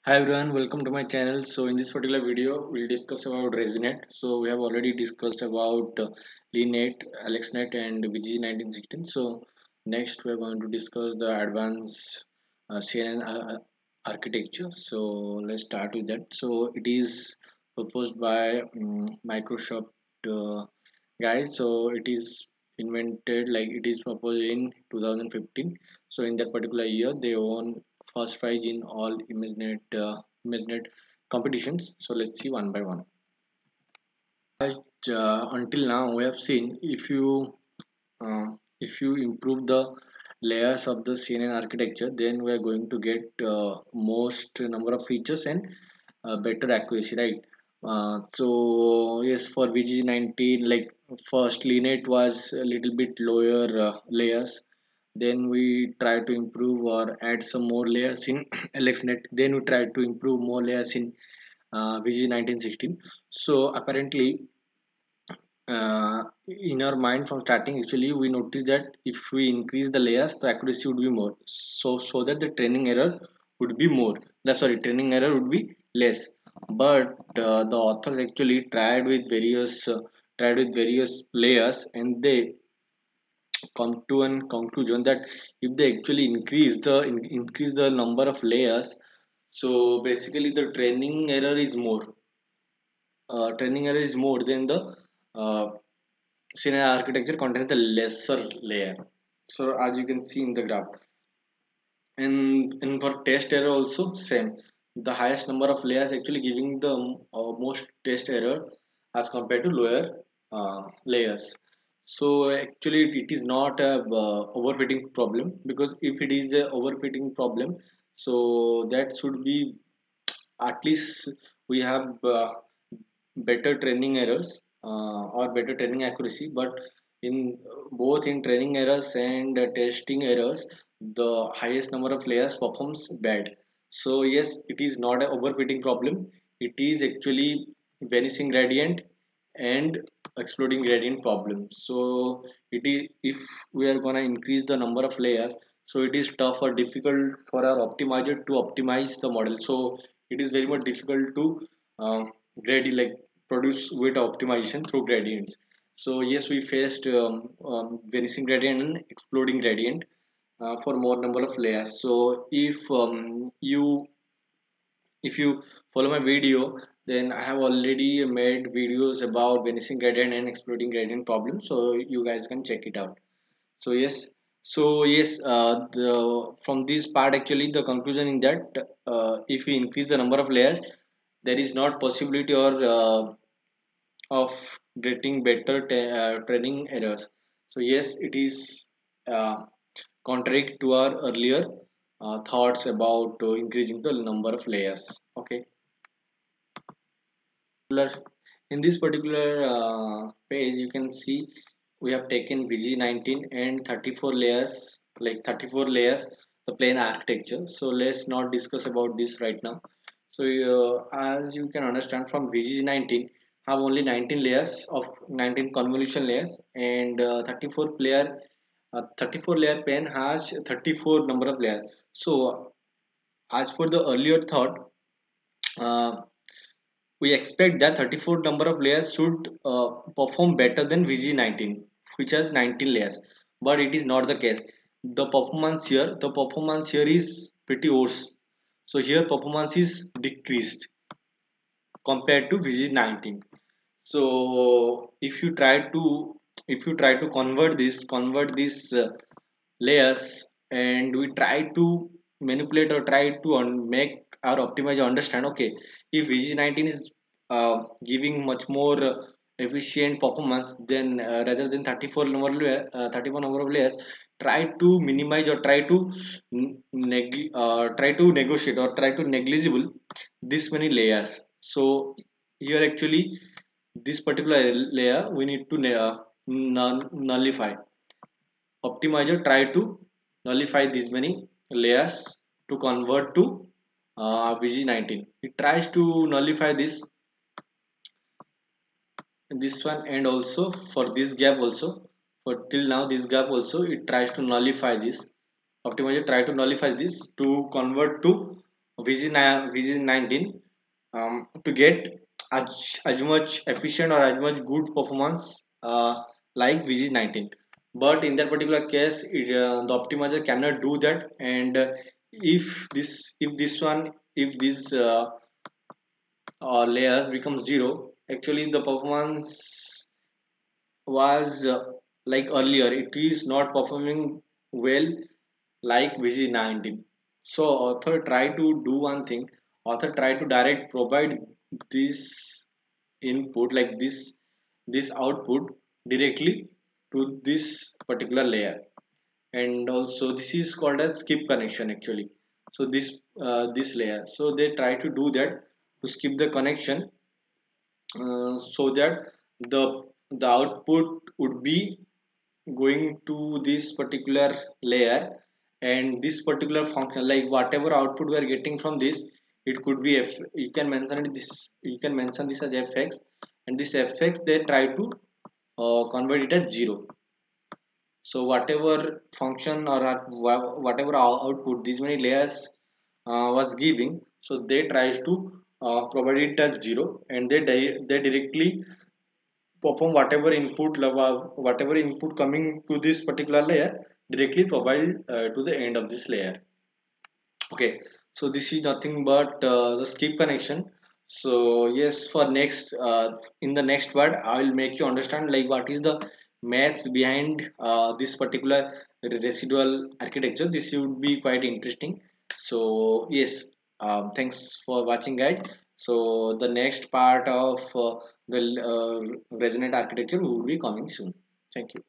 Hi everyone, welcome to my channel. So in this particular video, we'll discuss about ResNet. So we have already discussed about LeanNet, AlexNet, and VG1916. So next we are going to discuss the advanced CNN architecture. So let's start with that. So it is proposed by Microsoft guys. So it is invented like it is proposed in 2015. So in that particular year, they won first prize in all ImageNet competitions. So let's see one by one. Until now, we have seen if you improve the layers of the CNN architecture, then we are going to get most number of features and better accuracy, right? So yes, for VG19, like first Linet was a little bit lower layers. Then we try to improve or add some more layers in LXNet. Then we try to improve more layers in VG1916. So apparently in our mind from starting actually we noticed that if we increase the layers the accuracy would be more, so that the training error would be more, sorry, training error would be less. But the authors actually tried with various layers, and they come to an conclusion that if they actually increase the number of layers, so basically the training error is more than the uh, scenario architecture contains the lesser layer. So as you can see in the graph, and for test error also same, the highest number of layers actually giving the most test error as compared to lower layers. So actually it is not a overfitting problem, because if it is a overfitting problem, so that should be at least we have better training errors or better training accuracy. But in both in training errors and testing errors, the highest number of layers performs bad. So yes, it is not an overfitting problem, it is actually vanishing gradient and exploding gradient problem. So it is, if we are gonna increase the number of layers, so it is tough or difficult for our optimizer to optimize the model. So it is very much difficult to like produce weight optimization through gradients. So yes, we faced vanishing gradient and exploding gradient for more number of layers. So if you follow my video, then I have already made videos about vanishing gradient and exploding gradient problem, so you guys can check it out. So yes, from this part actually the conclusion in that if we increase the number of layers, there is not possibility or of getting better training errors. So yes, it is uh, contrary to our earlier thoughts about increasing the number of layers. Okay. In this particular page you can see we have taken VG19 and 34 layers, like 34 layers, the plain architecture. So let's not discuss about this right now. So as you can understand, from VG19 have only 19 layers of 19 convolution layers, and 34 layer pen has 34 number of layers. So as per the earlier thought, uh, we expect that 34 number of layers should perform better than VG19, which has 19 layers. But it is not the case. The performance here is pretty worse. So here performance is decreased compared to VG19. So if you try to convert these layers, and we try to manipulate or try to make our optimizer understand, okay, if VG19 is giving much more efficient performance, then rather than 34 number of layers, try to minimize or try to negotiate or try to negligible this many layers. So here actually this particular layer we need to nullify. Optimizer try to nullify these many layers to convert to VG19. It tries to nullify this one, and also for this gap also, for till now this gap also it tries to nullify this. Optimizer try to nullify this to convert to VG19 to get as much efficient or as much good performance like VG19. But in that particular case, the optimizer cannot do that. And if this layers become zero, actually the performance was like earlier. It is not performing well like VG19. So author try to do one thing. Author try to direct provide this input like this output directly to this particular layer, and also this is called as skip connection actually. So this layer, so they try to do that to skip the connection, so that the the output would be going to this particular layer, and this particular function like whatever output we are getting from this, it could be f, you can mention it this, you can mention this as fx, and this fx they try to convert it as zero. So whatever function or whatever output these many layers was giving, so they tries to provide it as zero, and they directly perform whatever input coming to this particular layer directly provide to the end of this layer. Okay, so this is nothing but the skip connection. So yes, for next in the next part I will make you understand like what is the maths behind this particular residual architecture. This would be quite interesting. So yes, thanks for watching guys. So the next part of the resonant architecture will be coming soon. Thank you.